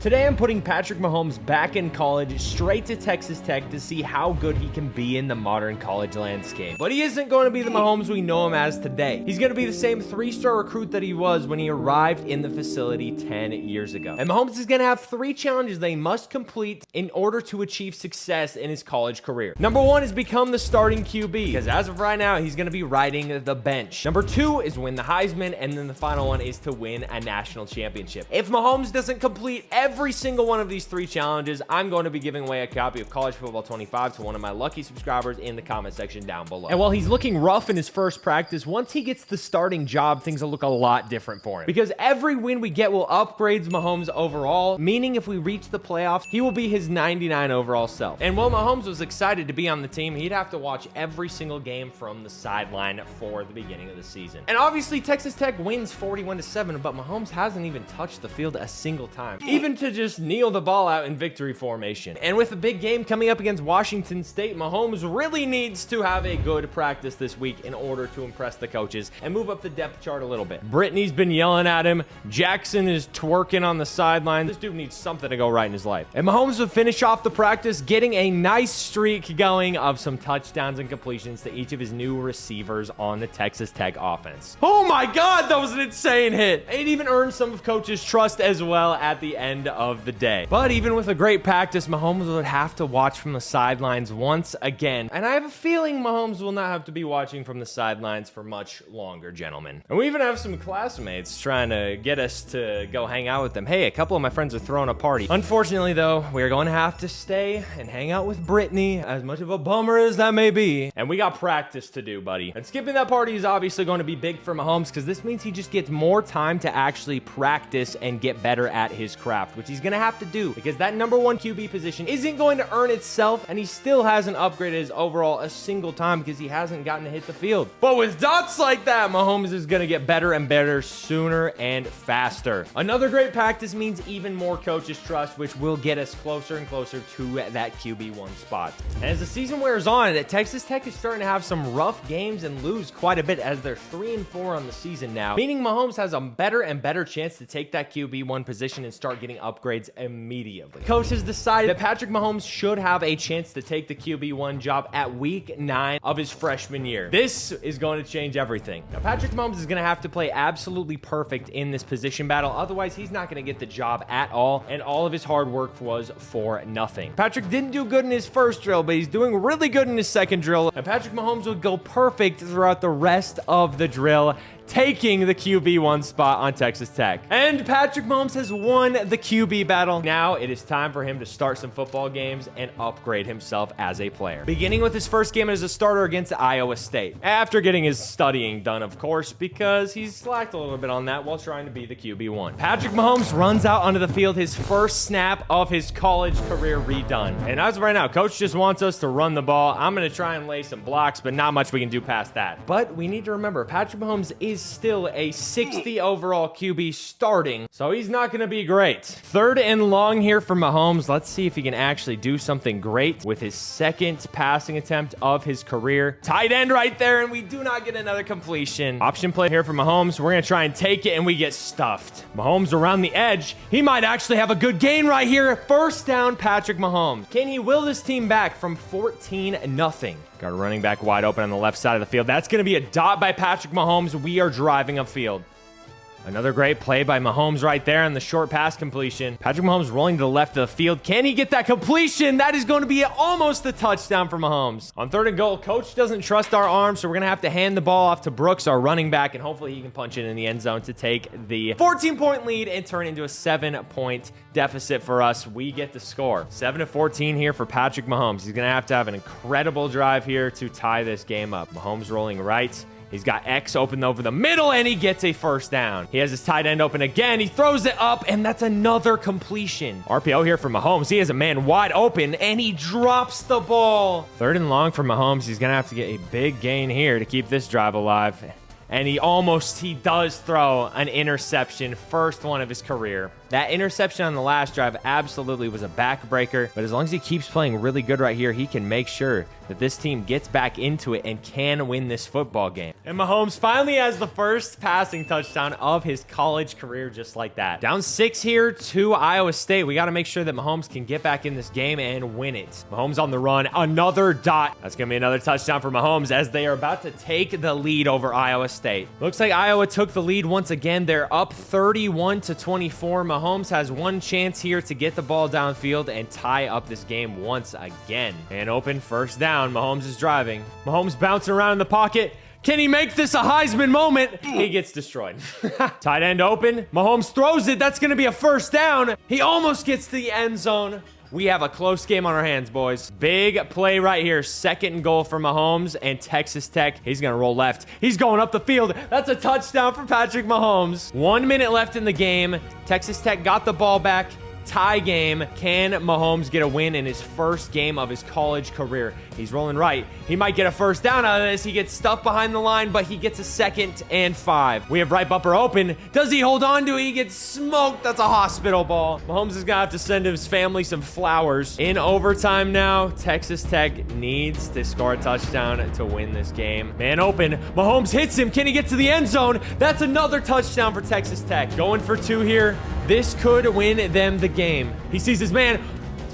Today I'm putting Patrick Mahomes back in college, straight to Texas Tech to see how good he can be in the modern college landscape. But he isn't going to be the Mahomes we know him as today. He's going to be the same 3-star recruit that he was when he arrived in the facility 10 years ago. And Mahomes is going to have 3 challenges they must complete in order to achieve success in his college career. Number 1 is become the starting QB, because as of right now, he's going to be riding the bench. Number 2 is win the Heisman, and then the final one is to win a national championship. If Mahomes doesn't complete every single one of these 3 challenges, I'm going to be giving away a copy of College Football 25 to one of my lucky subscribers in the comment section down below. And while he's looking rough in his first practice, once he gets the starting job, things will look a lot different for him. Because every win we get will upgrade Mahomes overall, meaning if we reach the playoffs, he will be his 99 overall self. And while Mahomes was excited to be on the team, he'd have to watch every single game from the sideline for the beginning of the season. And obviously, Texas Tech wins 41-7, but Mahomes hasn't even touched the field a single time, even to just kneel the ball out in victory formation. And with a big game coming up against Washington State, Mahomes really needs to have a good practice this week in order to impress the coaches and move up the depth chart a little bit. Brittany's been yelling at him. Jackson is twerking on the sideline. This dude needs something to go right in his life. And Mahomes would finish off the practice getting a nice streak going of some touchdowns and completions to each of his new receivers on the Texas Tech offense. Oh my God, that was an insane hit. It even earned some of coach's trust as well at the end of the day. But even with a great practice, Mahomes would have to watch from the sidelines once again. And I have a feeling Mahomes will not have to be watching from the sidelines for much longer, gentlemen. And we even have some classmates trying to get us to go hang out with them. Hey, a couple of my friends are throwing a party. Unfortunately, though, we're going to have to stay and hang out with Brittany, as much of a bummer as that may be. And we got practice to do, buddy. And skipping that party is obviously going to be big for Mahomes, because this means he just gets more time to actually practice and get better at his craft, which he's going to have to do, because that number 1 QB position isn't going to earn itself, and he still hasn't upgraded his overall a single time because he hasn't gotten to hit the field. But with dots like that, Mahomes is going to get better and better sooner and faster. Another great practice means even more coaches' trust, which will get us closer and closer to that QB1 spot. And as the season wears on, Texas Tech is starting to have some rough games and lose quite a bit, as they're 3-4 on the season now, meaning Mahomes has a better and better chance to take that QB1 position and start getting upgrades immediately. Coach has decided that Patrick Mahomes should have a chance to take the QB1 job at week 9 of his freshman year. This is going to change everything. Now, Patrick Mahomes is going to have to play absolutely perfect in this position battle. Otherwise, he's not going to get the job at all, and all of his hard work was for nothing. Patrick didn't do good in his first drill, but he's doing really good in his second drill, and Patrick Mahomes would go perfect throughout the rest of the drill, taking the QB1 spot on Texas Tech. And Patrick Mahomes has won the QB battle. Now it is time for him to start some football games and upgrade himself as a player. Beginning with his first game as a starter against Iowa State. After getting his studying done, of course, because he's slacked a little bit on that while trying to be the QB1. Patrick Mahomes runs out onto the field, his first snap of his college career redone. And as of right now, coach just wants us to run the ball. I'm going to try and lay some blocks, but not much we can do past that. But we need to remember, Patrick Mahomes is still a 60 overall QB starting, so he's not going to be great. 3rd and long here for Mahomes. Let's see if he can actually do something great with his second passing attempt of his career. Tight end right there, and we do not get another completion. Option play here for Mahomes. We're going to try and take it, and we get stuffed. Mahomes around the edge. He might actually have a good gain right here. First down, Patrick Mahomes. Can he will this team back from 14-0? Got a running back wide open on the left side of the field. That's going to be a dot by Patrick Mahomes. We are driving upfield. Another great play by Mahomes right there on the short pass completion. Patrick Mahomes rolling to the left of the field. Can he get that completion? That is going to be almost a touchdown for Mahomes. On 3rd and goal, coach doesn't trust our arms, so we're going to have to hand the ball off to Brooks, our running back, and hopefully he can punch it in the end zone to take the 14-point lead and turn into a 7-point deficit for us. We get the score. 7-14 here for Patrick Mahomes. He's going to have an incredible drive here to tie this game up. Mahomes rolling right. He's got X open over the middle, and he gets a first down. He has his tight end open again. He throws it up, and that's another completion. RPO here for Mahomes. He has a man wide open, and he drops the ball. 3rd and long for Mahomes. He's going to have to get a big gain here to keep this drive alive. And he does throw an interception, first one of his career. That interception on the last drive absolutely was a backbreaker, but as long as he keeps playing really good right here, he can make sure that this team gets back into it and can win this football game. And Mahomes finally has the first passing touchdown of his college career just like that. Down 6 here to Iowa State. We got to make sure that Mahomes can get back in this game and win it. Mahomes on the run, another dot. That's going to be another touchdown for Mahomes as they are about to take the lead over Iowa State. Looks like Iowa took the lead once again. They're up 31-24. Mahomes has one chance here to get the ball downfield and tie up this game once again. And open first down. Mahomes is driving. Mahomes bouncing around in the pocket. Can he make this a Heisman moment? He gets destroyed. Tight end open. Mahomes throws it. That's going to be a first down. He almost gets to the end zone. We have a close game on our hands, boys. Big play right here. 2nd and goal for Mahomes and Texas Tech. He's going to roll left. He's going up the field. That's a touchdown for Patrick Mahomes. 1 minute left in the game. Texas Tech got the ball back. Tie game. Can Mahomes get a win in his first game of his college career? He's rolling right. He might get a first down out of this. He gets stuffed behind the line, but he gets a 2nd and 5. We have right bumper open. Does he hold on to it? He gets smoked. That's a hospital ball. Mahomes is going to have to send his family some flowers. In overtime now, Texas Tech needs to score a touchdown to win this game. Man open. Mahomes hits him. Can he get to the end zone? That's another touchdown for Texas Tech. Going for 2 here. This could win them the game. He sees his man.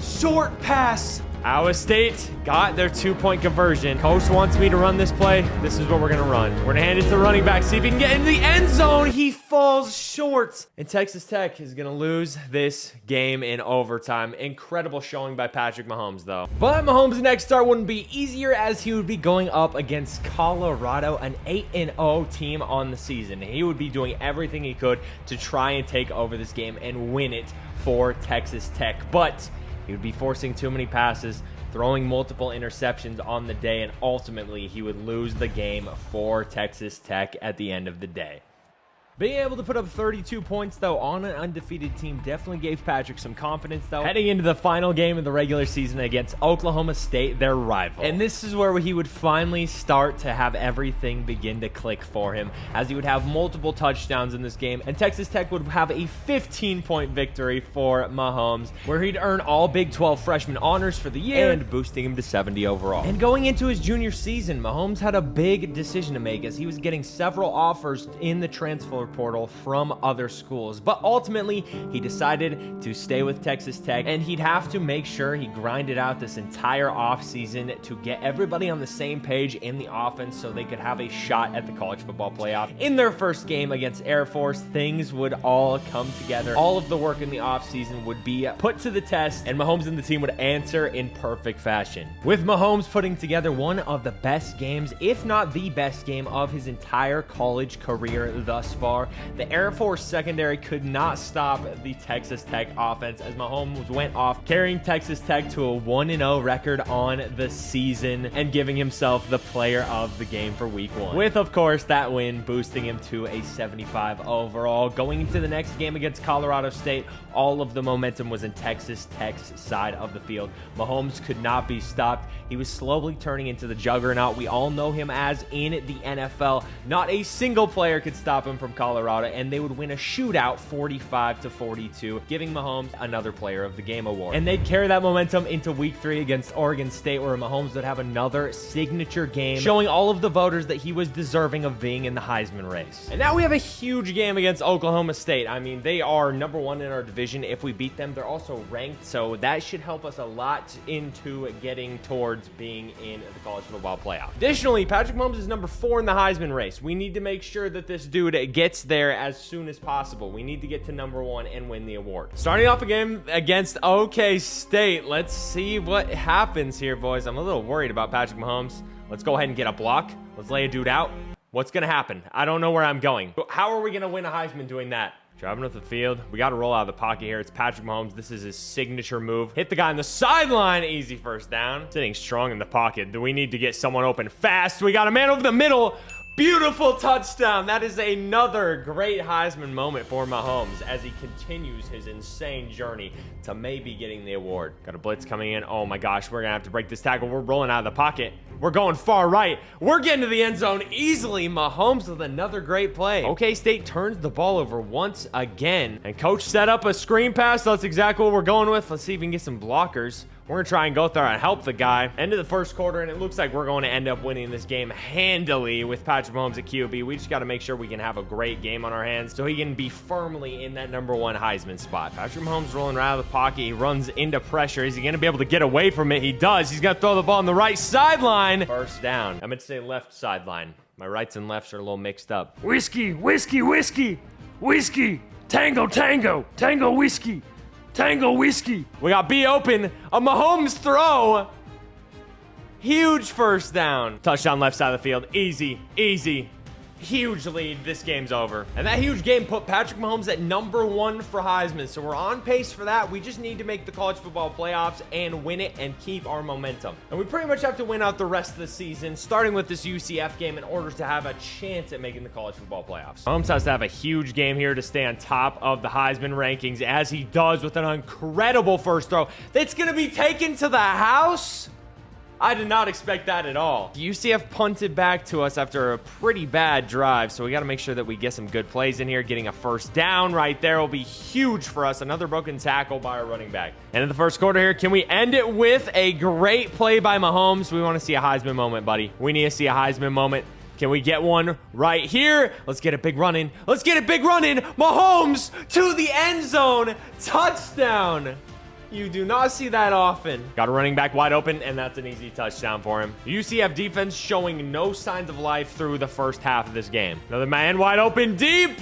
Short pass. Iowa State got their 2-point conversion. Coach wants me to run this play. This is what we're going to run. We're going to hand it to the running back. See if he can get into the end zone. He falls short. And Texas Tech is going to lose this game in overtime. Incredible showing by Patrick Mahomes, though. But Mahomes' next start wouldn't be easier as he would be going up against Colorado, an 8-0 team on the season. He would be doing everything he could to try and take over this game and win it for Texas Tech. But he would be forcing too many passes, throwing multiple interceptions on the day, and ultimately he would lose the game for Texas Tech at the end of the day. Being able to put up 32 points, though, on an undefeated team definitely gave Patrick some confidence, though, heading into the final game of the regular season against Oklahoma State, their rival. And this is where he would finally start to have everything begin to click for him, as he would have multiple touchdowns in this game, and Texas Tech would have a 15-point victory for Mahomes, where he'd earn all Big 12 freshman honors for the year, and boosting him to 70 overall. And going into his junior season, Mahomes had a big decision to make, as he was getting several offers in the transfer portal from other schools, but ultimately he decided to stay with Texas Tech, and he'd have to make sure he grinded out this entire offseason to get everybody on the same page in the offense so they could have a shot at the college football playoff. In their first game against Air Force, things would all come together. All of the work in the offseason would be put to the test, and Mahomes and the team would answer in perfect fashion. With Mahomes putting together one of the best games, if not the best game of his entire college career thus far, the Air Force secondary could not stop the Texas Tech offense, as Mahomes went off, carrying Texas Tech to a 1-0 record on the season and giving himself the player of the game for week 1. With, of course, that win boosting him to a 75 overall. Going into the next game against Colorado State, all of the momentum was in Texas Tech's side of the field. Mahomes could not be stopped. He was slowly turning into the juggernaut we all know him as in the NFL. Not a single player could stop him from Colorado, and they would win a shootout 45-42, giving Mahomes another Player of the Game award. And they'd carry that momentum into week 3 against Oregon State, where Mahomes would have another signature game, showing all of the voters that he was deserving of being in the Heisman race. And now we have a huge game against Oklahoma State. I mean, they are number 1 in our division. If we beat them, they're also ranked, so that should help us a lot into getting towards being in the college football playoff. Additionally, Patrick Mahomes is number 4 in the Heisman race. We need to make sure that this dude gets there as soon as possible. We need to get to number 1 and win the award. Starting off a game against OK State. Let's see what happens here, boys. I'm a little worried about Patrick Mahomes. Let's go ahead and get a block. Let's lay a dude out. What's going to happen? I don't know where I'm going. How are we going to win a Heisman doing that? Driving up the field. We got to roll out of the pocket here. It's Patrick Mahomes. This is his signature move. Hit the guy on the sideline. Easy first down. Sitting strong in the pocket. Do we need to get someone open fast? We got a man over the middle. Beautiful touchdown. That is another great Heisman moment for Mahomes as he continues his insane journey to maybe getting the award. Got a blitz coming in. Oh my gosh, we're going to have to break this tackle. We're rolling out of the pocket. We're going far right. We're getting to the end zone easily. Mahomes with another great play. OK State turns the ball over once again. And coach set up a screen pass. So that's exactly what we're going with. Let's see if we can get some blockers. We're going to try and go there and help the guy. End of the first quarter, and it looks like we're going to end up winning this game handily with Patrick Mahomes at QB. We just got to make sure we can have a great game on our hands so he can be firmly in that #1 Heisman spot. Patrick Mahomes rolling right out of the pocket. He runs into pressure. Is he going to be able to get away from it? He does. He's going to throw the ball on the right sideline. First down. I meant to say left sideline. My rights and lefts are a little mixed up. Whiskey, whiskey, whiskey, whiskey. Tango, tango, tango, whiskey. Tango whiskey. We got B open. A Mahomes throw. Huge first down. Touchdown left side of the field. Easy, easy. Huge lead. This game's over. And that huge game put Patrick Mahomes at #1 for Heisman. So we're on pace for that. We just need to make the college football playoffs and win it and keep our momentum. And we pretty much have to win out the rest of the season, starting with this UCF game, in order to have a chance at making the college football playoffs. Mahomes has to have a huge game here to stay on top of the Heisman rankings, as he does with an incredible first throw that's going to be taken to the house. I did not expect that at all. UCF punted back to us after a pretty bad drive, so we got to make sure that we get some good plays in here. Getting a first down right there will be huge for us. Another broken tackle by our running back. And in the first quarter here, can we end it with a great play by Mahomes? We want to see a Heisman moment, buddy. We need to see a Heisman moment. Can we get one right here? Let's get a big run in. Let's get a big run in. Mahomes to the end zone. Touchdown. You do not see that often. Got a running back wide open, and that's an easy touchdown for him. UCF defense showing no signs of life through the first half of this game. Another man wide open deep.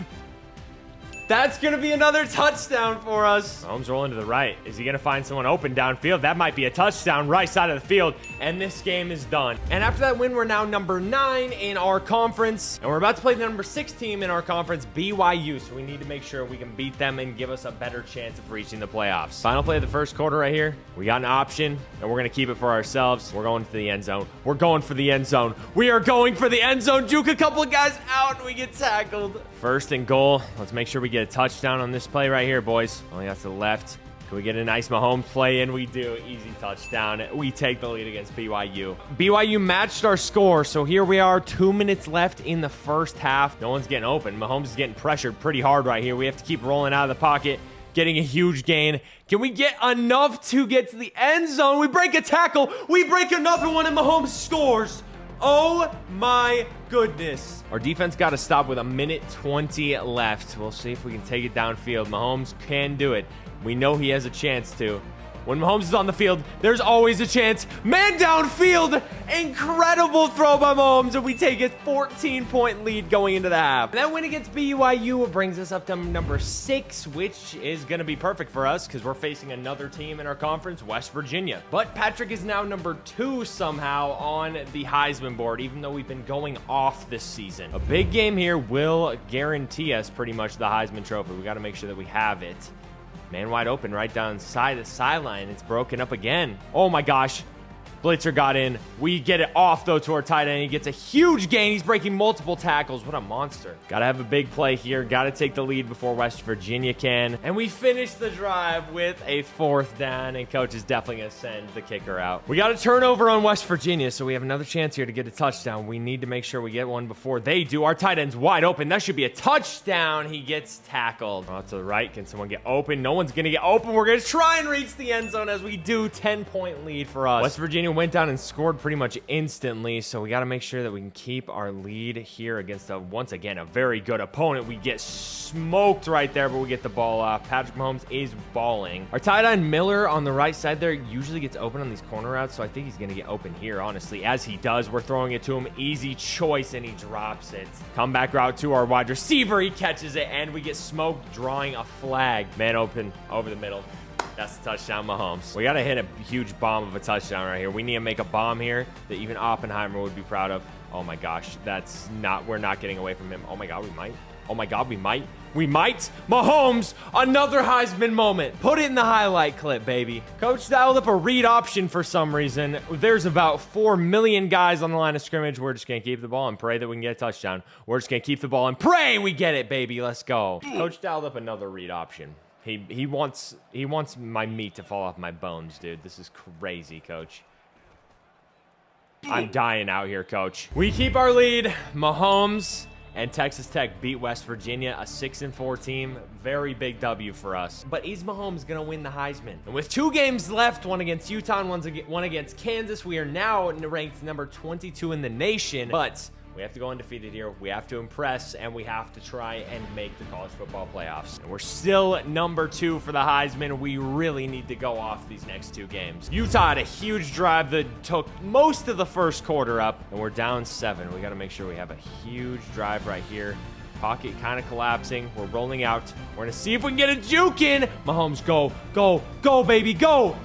That's going to be another touchdown for us. Mahomes rolling to the right. Is he going to find someone open downfield? That might be a touchdown right side of the field, and this game is done. And after that win, we're now #9 in our conference, and we're about to play the #6 team in our conference, BYU, so we need to make sure we can beat them and give us a better chance of reaching the playoffs. Final play of the first quarter right here. We got an option, and we're going to keep it for ourselves. We're going to the end zone. We're going for the end zone. We are going for the end zone. Juke a couple of guys out, and we get tackled. First and goal. Let's make sure we get a touchdown on this play right here, boys. Only that's to the left. Can we get a nice Mahomes play in? We do. Easy touchdown. We take the lead against BYU. BYU matched our score, so here we are, 2 minutes left in the first half. No one's getting open. Mahomes is getting pressured pretty hard right here. We have to keep rolling out of the pocket, getting a huge gain. Can we get enough to get to the end zone? We break a tackle. We break another one, and Mahomes scores. Oh my goodness. Our defense got to stop with 1:20 left. We'll see if we can take it downfield. Mahomes can do it. We know he has a chance to. When Mahomes is on the field, there's always a chance. Man downfield. Incredible throw by Mahomes, and we take a 14-point lead going into the half. And that win against BYU brings us up to #6, which is going to be perfect for us because we're facing another team in our conference, West Virginia. But Patrick is now #2 somehow on the Heisman board, even though we've been going off this season. A big game here will guarantee us pretty much the Heisman trophy. We got to make sure that we have it. Man wide open right down side the sideline. It's broken up again. Oh my gosh. Blitzer got in. We get it off, though, to our tight end. He gets a huge gain. He's breaking multiple tackles. What a monster. Got to have a big play here. Got to take the lead before West Virginia can. And we finish the drive with a 4th down, and coach is definitely going to send the kicker out. We got a turnover on West Virginia, so we have another chance here to get a touchdown. We need to make sure we get one before they do. Our tight end's wide open. That should be a touchdown. He gets tackled. Oh, to the right. Can someone get open? No one's going to get open. We're going to try and reach the end zone as we do. 10-point lead for us. West Virginia went down and scored pretty much instantly, so we got to make sure that we can keep our lead here against once again a very good opponent. We get smoked right there, but we get the ball off. Patrick Mahomes is balling. Our tight end Miller on the right side there usually gets open on these corner routes, so I think he's going to get open here, honestly. As he does, we're throwing it to him. Easy choice, and he drops it. Comeback route to our wide receiver. He catches it, and we get smoked, drawing a flag. Man open over the middle. That's the touchdown, Mahomes. We got to hit a huge bomb of a touchdown right here. We need to make a bomb here that even Oppenheimer would be proud of. Oh my gosh, we're not getting away from him. Oh my God, we might. Oh my God, we might. We might. Mahomes, another Heisman moment. Put it in the highlight clip, baby. Coach dialed up a read option for some reason. There's about 4 million guys on the line of scrimmage. We're just going to keep the ball and pray that we can get a touchdown. We're just going to keep the ball and pray we get it, baby. Let's go. Coach dialed up another read option. He wants my meat to fall off my bones, dude. This is crazy, Coach. I'm dying out here, Coach. We keep our lead. Mahomes and Texas Tech beat West Virginia, a 6-4 team. Very big W for us. But is Mahomes going to win the Heisman? And with 2 games left, one against Utah and one against Kansas, we are now ranked number 22 in the nation. But we have to go undefeated here. We have to impress, and we have to try and make the college football playoffs. And we're still number 2 for the Heisman. We really need to go off these next 2 games. Utah had a huge drive that took most of the first quarter up, and we're down 7. We got to make sure we have a huge drive right here. Pocket kind of collapsing. We're rolling out. We're going to see if we can get a juke in. Mahomes, go, go, go, baby, go.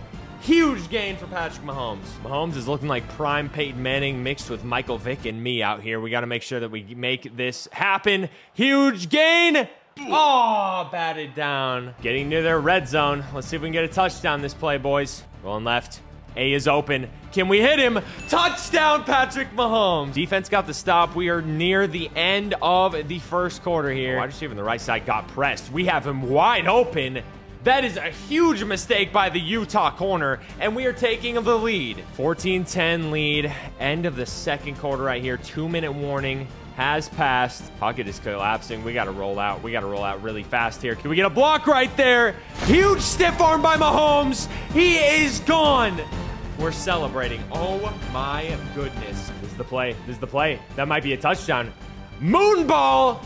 Huge gain for Patrick Mahomes. Mahomes is looking like prime Peyton Manning mixed with Michael Vick and me out here. We got to make sure that we make this happen. Huge gain. Oh, batted down. Getting near their red zone. Let's see if we can get a touchdown this play, boys. Going left. A is open. Can we hit him? Touchdown, Patrick Mahomes. Defense got the stop. We are near the end of the first quarter here. Wide receiver on the right side got pressed. We have him wide open. That is a huge mistake by the Utah corner, and we are taking the lead. 14-10 lead, end of the second quarter right here. 2-minute warning has passed. Pocket is collapsing. We got to roll out. We got to roll out really fast here. Can we get a block right there? Huge stiff arm by Mahomes. He is gone. We're celebrating. Oh my goodness. This is the play. This is the play. That might be a touchdown. Moonball.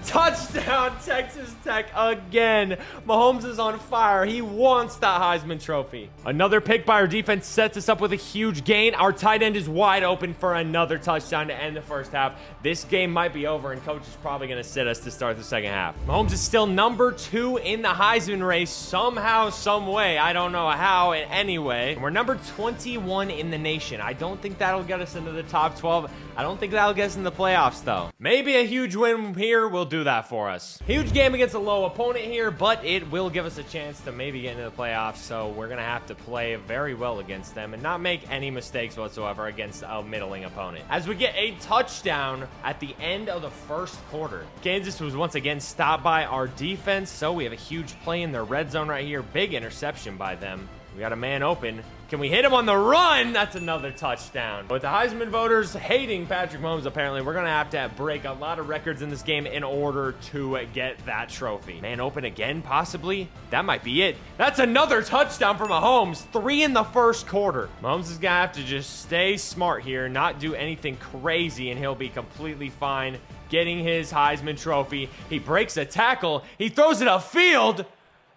Touchdown, Texas Tech again. Mahomes is on fire. He wants that Heisman Trophy. Another pick by our defense sets us up with a huge gain. Our tight end is wide open for another touchdown to end the first half. This game might be over, and coach is probably going to sit us to start the second half. Mahomes is still number 2 in the Heisman race somehow, some way. I don't know how, anyway. We're number 21 in the nation. I don't think that'll get us into the top 12. I don't think that'll get us in the playoffs, though. Maybe a huge win here will do that for us. Huge game against a low opponent here, but it will give us a chance to maybe get into the playoffs, so we're going to have to play very well against them and not make any mistakes whatsoever against a middling opponent. As we get a touchdown at the end of the first quarter. Kansas was once again stopped by our defense, so we have a huge play in their red zone right here. Big interception by them. We got a man open. Can we hit him on the run? That's another touchdown. With the Heisman voters hating Patrick Mahomes, apparently, we're going to have to break a lot of records in this game in order to get that trophy. Man open again, possibly? That might be it. That's another touchdown for Mahomes. 3 in the first quarter. Mahomes is going to have to just stay smart here, not do anything crazy, and he'll be completely fine getting his Heisman trophy. He breaks a tackle. He throws it upfield.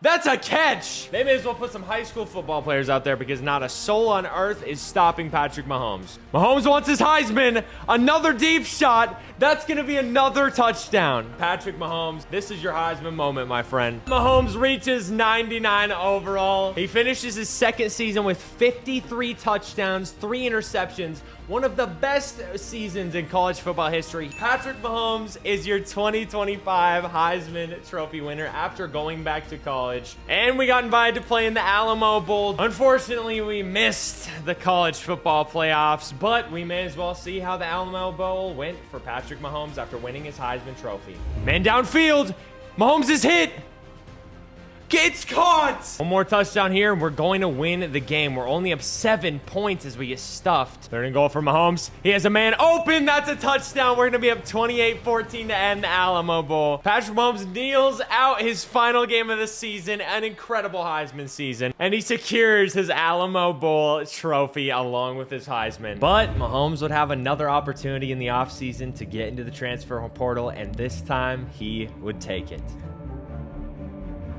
That's a catch. They may as well put some high school football players out there because not a soul on earth is stopping Patrick Mahomes. Mahomes wants his Heisman. Another deep shot. That's going to be another touchdown. Patrick Mahomes, this is your Heisman moment, my friend. Mahomes reaches 99 overall. He finishes his second season with 53 touchdowns, 3 interceptions. One of the best seasons in college football history. Patrick Mahomes is your 2025 Heisman Trophy winner after going back to college. And we got invited to play in the Alamo Bowl. Unfortunately, we missed the college football playoffs, but we may as well see how the Alamo Bowl went for Patrick Mahomes after winning his Heisman Trophy. Man downfield. Mahomes is hit. It's caught! One more touchdown here, and we're going to win the game. We're only up 7 points as we get stuffed. Third and goal for Mahomes. He has a man open. That's a touchdown. We're going to be up 28-14 to end the Alamo Bowl. Patrick Mahomes kneels out his final game of the season, an incredible Heisman season, and he secures his Alamo Bowl trophy along with his Heisman. But Mahomes would have another opportunity in the offseason to get into the transfer portal, and this time he would take it.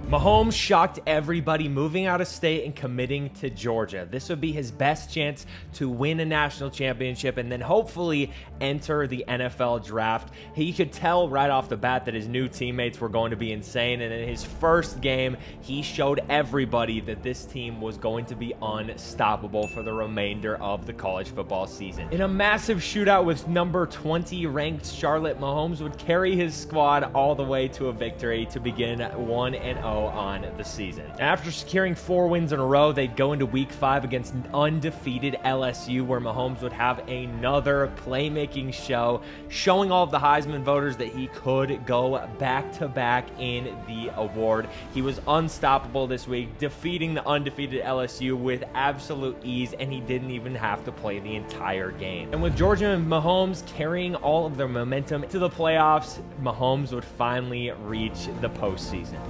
Mahomes shocked everybody, moving out of state and committing to Georgia. This would be his best chance to win a national championship and then hopefully enter the NFL draft. He could tell right off the bat that his new teammates were going to be insane, and in his first game, he showed everybody that this team was going to be unstoppable for the remainder of the college football season. In a massive shootout with number 20 ranked Charlotte, Mahomes would carry his squad all the way to a victory to begin 1-0 on the season. After securing 4 wins in a row, they'd go into week 5 against undefeated LSU, where Mahomes would have another playmaking show, showing all of the Heisman voters that he could go back-to-back in the award. He was unstoppable this week, defeating the undefeated LSU with absolute ease, and he didn't even have to play the entire game. And with Georgia and Mahomes carrying all of their momentum to the playoffs, Mahomes would finally reach the postseason.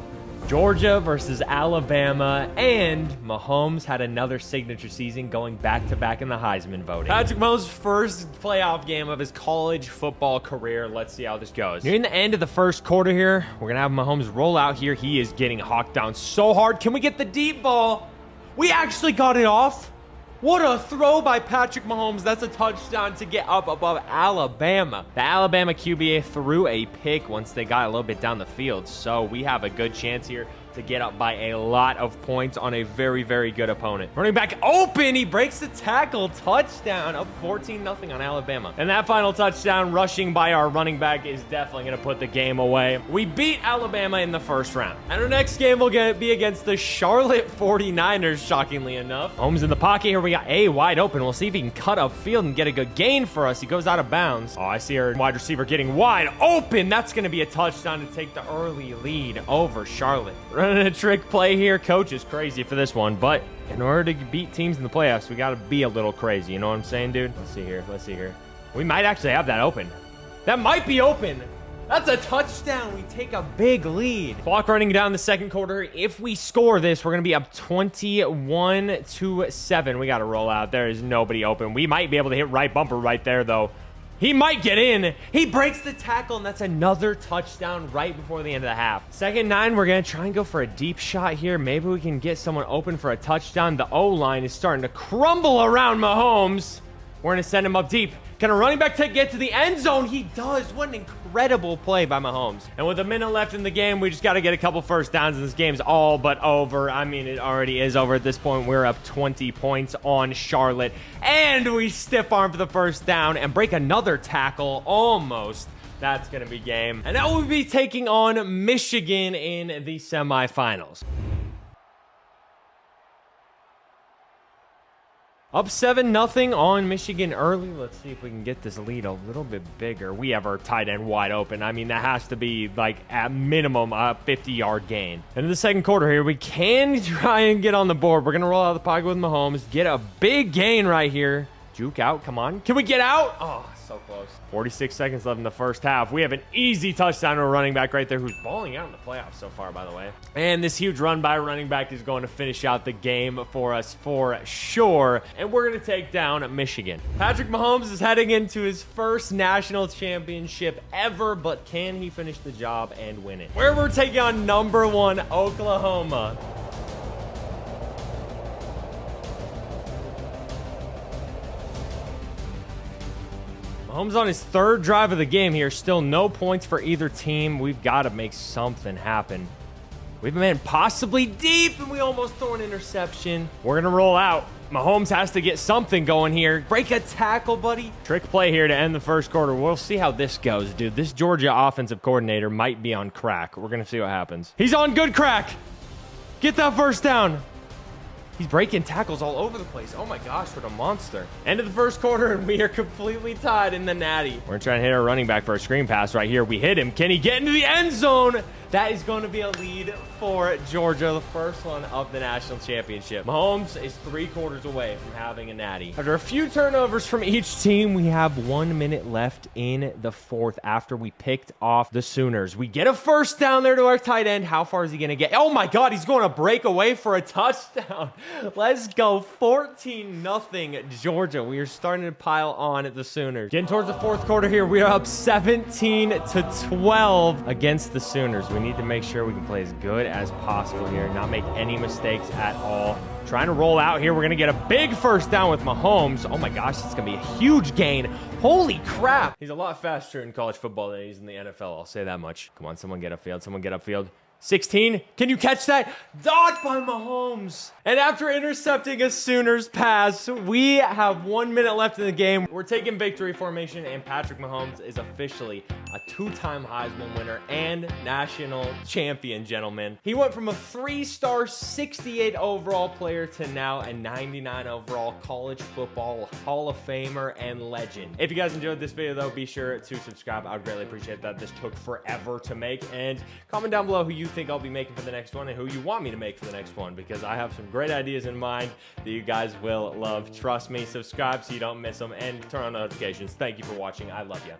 Georgia versus Alabama, and Mahomes had another signature season, going back-to-back in the Heisman voting. Patrick Mahomes' first playoff game of his college football career. Let's see how this goes. Nearing the end of the first quarter here, we're gonna have Mahomes roll out here. He is getting hawked down so hard. Can we get the deep ball? We actually got it off. What a throw by Patrick Mahomes. That's a touchdown to get up above Alabama. The Alabama QB threw a pick once they got a little bit down the field, so we have a good chance here to get up by a lot of points on a very, very good opponent. Running back open, he breaks the tackle, touchdown, up 14-0 on Alabama. And that final touchdown rushing by our running back is definitely going to put the game away. We beat Alabama in the first round. And our next game will be against the Charlotte 49ers, shockingly enough. Holmes in the pocket here. We got A wide open. We'll see if he can cut upfield and get a good gain for us. He goes out of bounds. Oh, I see our wide receiver getting wide open. That's going to be a touchdown to take the early lead over Charlotte. Running a trick play here. Coach is crazy for this one, but in order to beat teams in the playoffs, we got to be a little crazy. You know what I'm saying, dude? Let's see here. Let's see here. We might actually have that open. That might be open. That's a touchdown. We take a big lead. Clock running down the second quarter. If we score this, we're going to be up 21-7. We got to roll out. There is nobody open. We might be able to hit right bumper right there, though. He might get in. He breaks the tackle, and that's another touchdown right before the end of the half. 2nd and 9, we're going to try and go for a deep shot here. Maybe we can get someone open for a touchdown. The O-line is starting to crumble around Mahomes. We're going to send him up deep. Can a running back get to the end zone? He does. What an incredible play by Mahomes. And with a minute left in the game, we just got to get a couple first downs, and this game's all but over. I mean, it already is over at this point. We're up 20 points on Charlotte, and we stiff arm for the first down and break another tackle almost. That's going to be game. And now we'll be taking on Michigan in the semifinals. Up 7-0 on Michigan early. Let's see if we can get this lead a little bit bigger. We have our tight end wide open. I mean, that has to be, like, at minimum, a 50-yard gain. And in the second quarter here, we can try and get on the board. We're going to roll out of the pocket with Mahomes. Get a big gain right here. Juke out. Come on. Can we get out? Oh, so close. 46 seconds left in the first half. We have an easy touchdown to a running back right there who's balling out in the playoffs so far, by the way. And this huge run by a running back is going to finish out the game for us for sure. And we're going to take down Michigan. Patrick Mahomes is heading into his first national championship ever, but can he finish the job and win it? Where we're taking on number 1 Oklahoma. Mahomes on his 3rd drive of the game here. Still no points for either team. We've got to make something happen. We've been possibly deep, and we almost throw an interception. We're going to roll out. Mahomes has to get something going here. Break a tackle, buddy. Trick play here to end the first quarter. We'll see how this goes, dude. This Georgia offensive coordinator might be on crack. We're going to see what happens. He's on good crack. Get that first down. He's breaking tackles all over the place. Oh my gosh, what a monster. End of the first quarter, and we are completely tied in the natty. We're trying to hit our running back for a screen pass right here. We hit him. Can he get into the end zone? That is going to be a lead for Georgia, the first one of the national championship. Mahomes is 3 quarters away from having a natty. After a few turnovers from each team, we have 1 minute left in the 4th after we picked off the Sooners. We get a first down there to our tight end. How far is he going to get? Oh my God, he's going to break away for a touchdown. Let's go. 14-0 Georgia. We are starting to pile on the Sooners. Getting towards the 4th quarter here. We are up 17-12 against the Sooners. We need to make sure we can play as good as possible here, not make any mistakes at all. Trying to roll out here. We're going to get a big first down with Mahomes. Oh my gosh, it's going to be a huge gain. Holy crap. He's a lot faster in college football than he's in the NFL. I'll say that much. Come on, someone get upfield. Someone get upfield. 16. Can you catch that? Dodged by Mahomes. And after intercepting a Sooners pass, we have 1 minute left in the game. We're taking victory formation, and Patrick Mahomes is officially a two-time Heisman winner and national champion, gentlemen. He went from a 3-star 68 overall player to now a 99 overall college football Hall of Famer and legend. If you guys enjoyed this video, though, be sure to subscribe. I would greatly appreciate that. This took forever to make. And comment down below who you think I'll be making for the next one and who you want me to make for the next one, because I have some great ideas in mind that you guys will love. Trust me. Subscribe so you don't miss them, and turn on notifications. Thank you for watching. I love you.